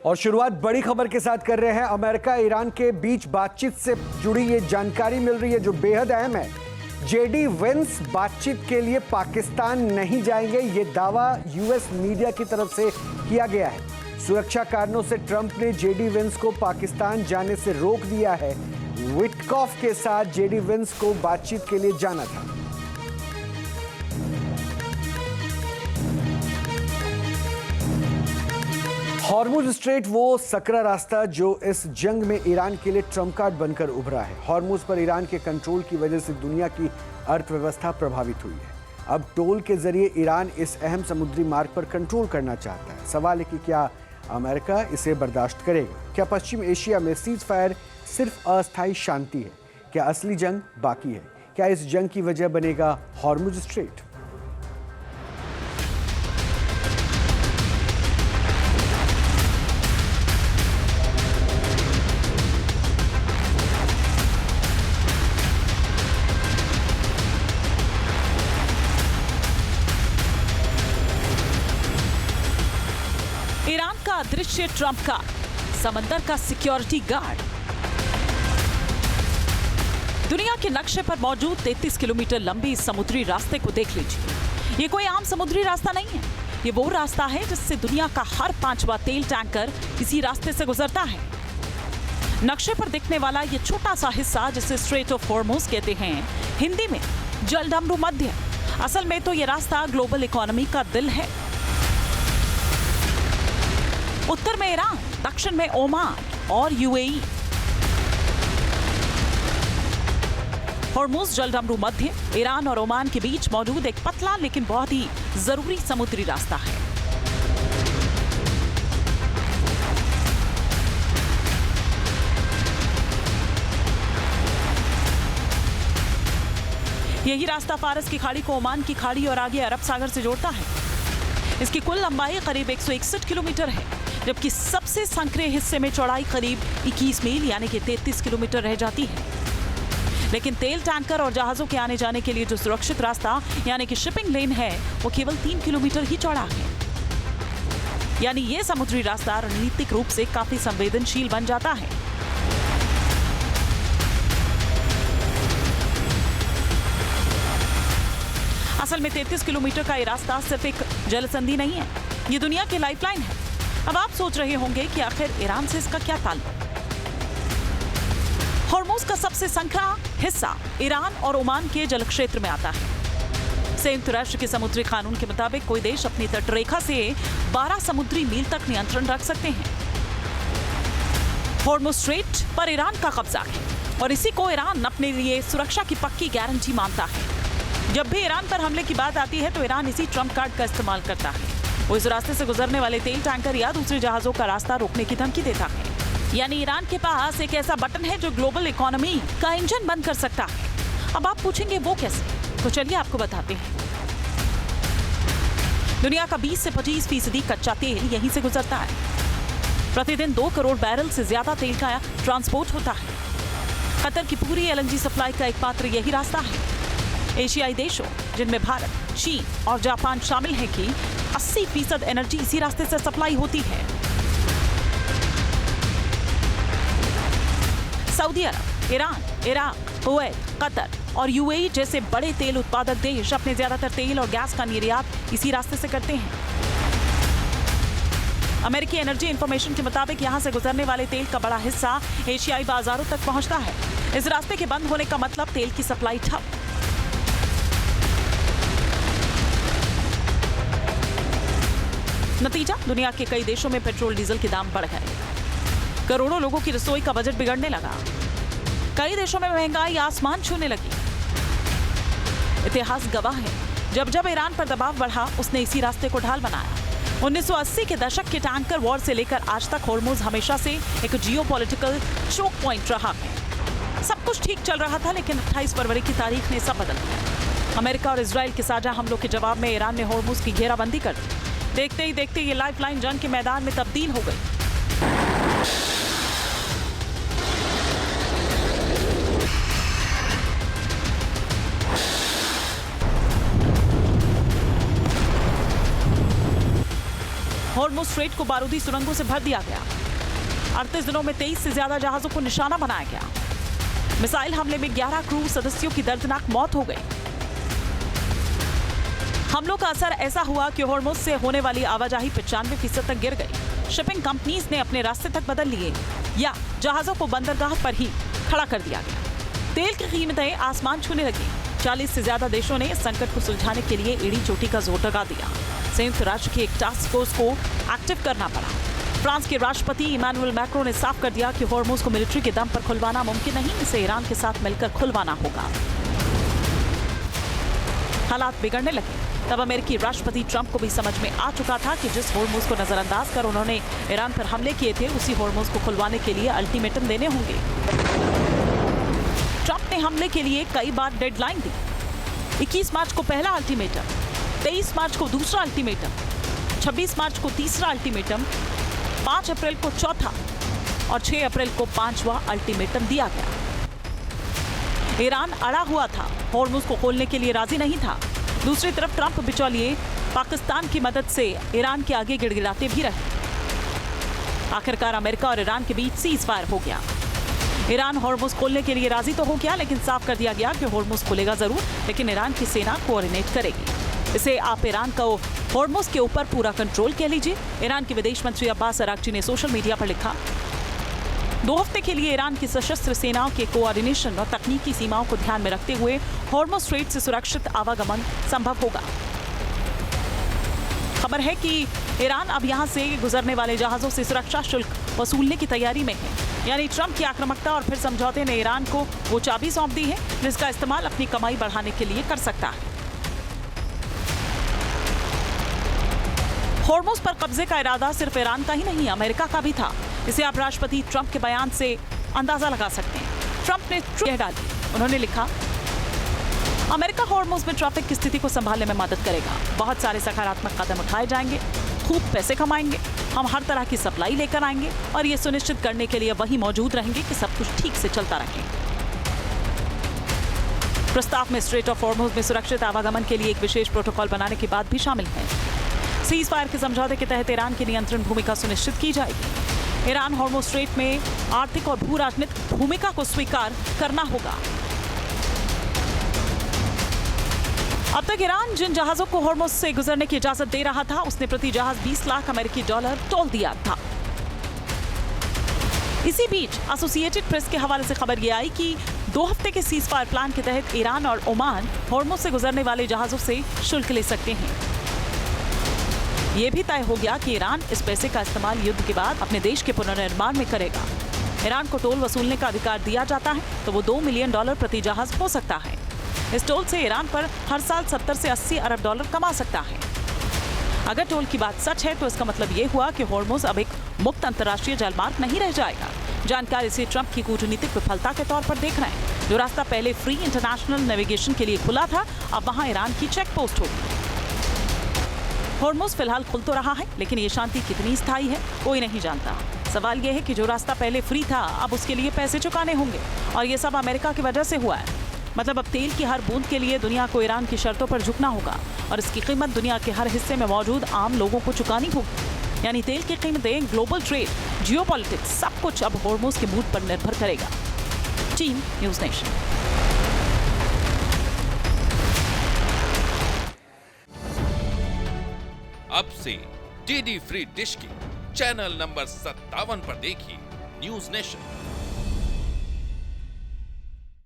और शुरुआत बड़ी खबर के साथ कर रहे हैं। अमेरिका ईरान के बीच बातचीत से जुड़ी ये जानकारी मिल रही है जो बेहद अहम है। जेडी वेंस बातचीत के लिए पाकिस्तान नहीं जाएंगे, ये दावा यूएस मीडिया की तरफ से किया गया है। सुरक्षा कारणों से ट्रंप ने जेडी वेंस को पाकिस्तान जाने से रोक दिया है। विटकॉफ के साथ जेडी वेंस को बातचीत के लिए जाना था। हॉर्मुज स्ट्रेट वो सकरा रास्ता जो इस जंग में ईरान के लिए ट्रम्प कार्ड बनकर उभरा है। हॉर्मुज पर ईरान के कंट्रोल की वजह से दुनिया की अर्थव्यवस्था प्रभावित हुई है। अब टोल के जरिए ईरान इस अहम समुद्री मार्ग पर कंट्रोल करना चाहता है। सवाल है कि क्या अमेरिका इसे बर्दाश्त करेगा? क्या पश्चिम एशिया में सीज फायर सिर्फ अस्थायी शांति है? क्या असली जंग बाकी है? क्या इस जंग की वजह बनेगा हॉर्मुज स्ट्रेट? ईरान का अदृश्य ट्रंप का समंदर का सिक्योरिटी गार्ड। दुनिया के नक्शे पर मौजूद 33 किलोमीटर लंबी इस समुद्री रास्ते को देख लीजिए। ये कोई आम समुद्री रास्ता नहीं है। ये वो रास्ता है जिससे दुनिया का हर 5वां तेल टैंकर इसी रास्ते से गुजरता है। नक्शे पर दिखने वाला ये छोटा सा हिस्सा जिसे स्ट्रेट ऑफ हॉर्मुज कहते हैं, हिंदी में जलडमरू मध्य। असल में तो ये रास्ता ग्लोबल इकोनॉमी का दिल है। उत्तर में ईरान, दक्षिण में ओमान और यूएई। हॉर्मुज जलडमरू मध्य ईरान और ओमान के बीच मौजूद एक पतला लेकिन बहुत ही जरूरी समुद्री रास्ता है। यही रास्ता फारस की खाड़ी को ओमान की खाड़ी और आगे अरब सागर से जोड़ता है। इसकी कुल लंबाई करीब 161 किलोमीटर है, जबकि सबसे संकरे हिस्से में चौड़ाई करीब 21 मील यानी कि 33 किलोमीटर रह जाती है। लेकिन तेल टैंकर और जहाजों के आने जाने के लिए जो सुरक्षित रास्ता यानी कि शिपिंग लेन है वो केवल 3 किलोमीटर ही चौड़ा है। यानी ये समुद्री रास्ता रणनीतिक रूप से काफी संवेदनशील बन जाता है। असल में 33 किलोमीटर का ये रास्ता सिर्फ एक जलसंधि नहीं है, ये दुनिया की लाइफलाइन है। अब आप सोच रहे होंगे कि आखिर ईरान से इसका क्या ताल्लुक? हॉर्मुज का सबसे संकरा हिस्सा ईरान और ओमान के जल क्षेत्र में आता है। संयुक्त राष्ट्र के समुद्री कानून के मुताबिक कोई देश अपनी तटरेखा से 12 समुद्री मील तक नियंत्रण रख सकते हैं। हॉर्मुज स्ट्रेट पर ईरान का कब्जा है और इसी को ईरान अपने लिए सुरक्षा की पक्की गारंटी मानता है। जब भी ईरान पर हमले की बात आती है तो ईरान इसी ट्रम्प कार्ड का इस्तेमाल करता है। वो इस रास्ते से गुजरने वाले तेल टैंकर या दूसरे जहाजों का रास्ता रोकने की धमकी देता है। यानी ईरान के पास एक ऐसा बटन है जो ग्लोबल इकोनॉमी का इंजन बंद कर सकता है। अब आप पूछेंगे वो कैसे? तो चलिए आपको बताते हैं। दुनिया का 20 से 25% कच्चा तेल यहीं से गुजरता है। प्रतिदिन 2 करोड़ बैरल से ज्यादा तेल का ट्रांसपोर्ट होता है। कतर की पूरी एलएनजी सप्लाई का एकमात्र यही रास्ता है। एशियाई देशों जिनमें भारत, चीन और जापान शामिल हैं की 80% एनर्जी इसी रास्ते से सप्लाई होती है। सऊदी अरब, ईरान, इराक, कुवैत, कतर और यूएई जैसे बड़े तेल उत्पादक देश अपने ज्यादातर तेल और गैस का निर्यात इसी रास्ते से करते हैं। अमेरिकी एनर्जी इंफॉर्मेशन के मुताबिक यहां से गुजरने वाले तेल का बड़ा हिस्सा एशियाई बाजारों तक पहुंचता है। इस रास्ते के बंद होने का मतलब तेल की सप्लाई ठप। नतीजा, दुनिया के कई देशों में पेट्रोल डीजल के दाम बढ़ गए। करोड़ों लोगों की रसोई का बजट बिगड़ने लगा। कई देशों में महंगाई आसमान छूने लगी। इतिहास गवाह है, जब जब ईरान पर दबाव बढ़ा उसने इसी रास्ते को ढाल बनाया। 1980 के दशक के टैंकर वॉर से लेकर आज तक हॉर्मुज हमेशा से एक जियोपॉलिटिकल चोक पॉइंट रहा है। सब कुछ ठीक चल रहा था, लेकिन 28 फरवरी की तारीख ने सब बदल दिया। अमेरिका और इजराइल के साझा हमलों के जवाब में ईरान ने हॉर्मुज की घेराबंदी कर दी। देखते ही देखते ये लाइफलाइन जंग के मैदान में तब्दील हो गई। हॉर्मुज़ स्ट्रेट को बारूदी सुरंगों से भर दिया गया। 38 दिनों में 23 से ज्यादा जहाजों को निशाना बनाया गया। मिसाइल हमले में 11 क्रू सदस्यों की दर्दनाक मौत हो गई। हमलों का असर ऐसा हुआ कि हॉर्मुज़ से होने वाली आवाजाही 95% तक गिर गई। शिपिंग कंपनीज ने अपने रास्ते तक बदल लिए या जहाजों को बंदरगाह पर ही खड़ा कर दिया गया। तेल की कीमतें आसमान छूने लगी। 40 से ज्यादा देशों ने इस संकट को सुलझाने के लिए एड़ी चोटी का जोर लगा दिया। संयुक्त राष्ट्र की एक टास्क फोर्स को एक्टिव करना पड़ा। फ्रांस के राष्ट्रपति इमैनुअल मैक्रों ने साफ कर दिया कि हॉर्मुज़ को मिलिट्री के दम पर खुलवाना मुमकिन नहीं, इसे ईरान के साथ मिलकर खुलवाना होगा। हालात बिगड़ने लगे। तब अमेरिकी राष्ट्रपति ट्रंप को भी समझ में आ चुका था कि जिस हॉर्मुज़ को नजरअंदाज कर उन्होंने ईरान पर हमले किए थे, उसी हॉर्मुज़ को खुलवाने के लिए अल्टीमेटम देने होंगे। ट्रंप ने हमले के लिए कई बार डेडलाइन दी। 21 मार्च को पहला अल्टीमेटम, 23 मार्च को दूसरा अल्टीमेटम, 26 मार्च को तीसरा अल्टीमेटम, 5 अप्रैल को चौथा और 6 अप्रैल को 5वां अल्टीमेटम दिया गया। ईरान अड़ा हुआ था, हॉर्मुज़ को खोलने के लिए राजी नहीं था। दूसरी तरफ ट्रंप बिचौलिए पाकिस्तान की मदद से ईरान के आगे गिड़गिड़ाते भी रहे। आखिरकार अमेरिका और ईरान के बीच सीज फायर हो गया। ईरान हॉर्मुज़ खोलने के लिए राजी तो हो गया, लेकिन साफ कर दिया गया कि हॉर्मुज़ खुलेगा जरूर, लेकिन ईरान की सेना कोऑर्डिनेट करेगी। इसे आप ईरान को हॉर्मुज़ के ऊपर पूरा कंट्रोल कह लीजिए। ईरान के विदेश मंत्री अब्बास अरागची ने सोशल मीडिया पर लिखा, 2 हफ्ते के लिए ईरान की सशस्त्र सेनाओं के कोऑर्डिनेशन और तकनीकी सीमाओं को ध्यान में रखते हुए हॉर्मुज़ स्ट्रेट से सुरक्षित आवागमन संभव होगा। खबर है कि ईरान अब यहां से गुजरने वाले जहाजों से सुरक्षा शुल्क वसूलने की तैयारी में है। यानी ट्रंप की आक्रामकता और फिर समझौते ने ईरान को वो चाबी सौंप दी है जिसका इस्तेमाल अपनी कमाई बढ़ाने के लिए कर सकता है। हॉर्मुज़ पर कब्जे का इरादा सिर्फ ईरान का ही नहीं, अमेरिका का भी था। इसे आप राष्ट्रपति ट्रंप के बयान से अंदाजा लगा सकते हैं। ट्रंप ने कह डाली, उन्होंने लिखा, अमेरिका हॉर्मुज़ में ट्रैफिक की स्थिति को संभालने में मदद करेगा। बहुत सारे सकारात्मक कदम उठाए जाएंगे, खूब पैसे कमाएंगे, हम हर तरह की सप्लाई लेकर आएंगे और ये सुनिश्चित करने के लिए वही मौजूद रहेंगे कि सब कुछ ठीक से चलता रहे। प्रस्ताव में स्ट्रेट ऑफ हॉर्मुज़ में सुरक्षित आवागमन के लिए एक विशेष प्रोटोकॉल बनाने की बात भी शामिल है। सीज फायर के समझौते के तहत ईरान की नियंत्रण भूमिका सुनिश्चित की जाएगी। ईरान हॉर्मुज़ स्ट्रेट में आर्थिक और भू राजनीतिक भूमिका को स्वीकार करना होगा। अब तक ईरान जिन जहाजों को हॉर्मुज़ से गुजरने की इजाजत दे रहा था, उसने प्रति जहाज 20 लाख अमेरिकी डॉलर टोल दिया था। इसी बीच एसोसिएटेड प्रेस के हवाले से खबर यह आई कि 2 हफ्ते के सीज फायर प्लान के तहत ईरान और ओमान हॉर्मुज़ से गुजरने वाले जहाजों से शुल्क ले सकते हैं। यह भी तय हो गया कि ईरान इस पैसे का इस्तेमाल युद्ध के बाद अपने देश के पुनर्निर्माण में करेगा। ईरान को टोल वसूलने का अधिकार दिया जाता है तो वो $2 मिलियन प्रति जहाज हो सकता है। इस टोल से ईरान पर हर साल 70 से 80 अरब डॉलर कमा सकता है। अगर टोल की बात सच है तो इसका मतलब ये हुआ कि हॉर्मुज़ अब एक मुक्त अंतर्राष्ट्रीय जलमार्ग नहीं रह जाएगा। जानकारी से ट्रंप की कूटनीतिक विफलता के तौर पर देख रहे हैं। जो रास्ता पहले फ्री इंटरनेशनल नेविगेशन के लिए खुला था, अब वहां ईरान की चेक पोस्ट होगी। हॉर्मुज़ फिलहाल खुल तो रहा है, लेकिन ये शांति कितनी स्थायी है कोई नहीं जानता। सवाल यह है कि जो रास्ता पहले फ्री था, अब उसके लिए पैसे चुकाने होंगे और ये सब अमेरिका की वजह से हुआ है। मतलब अब तेल की हर बूंद के लिए दुनिया को ईरान की शर्तों पर झुकना होगा और इसकी कीमत दुनिया के हर हिस्से में मौजूद आम लोगों को चुकानी होगी। यानी तेल की कीमतें, ग्लोबल ट्रेड, जियोपॉलिटिक्स, सब कुछ अब हॉर्मुज़ के मूड पर निर्भर करेगा। Team news nation. अब से डीडी फ्री डिश की चैनल नंबर 57 पर देखिए न्यूज़ नेशन।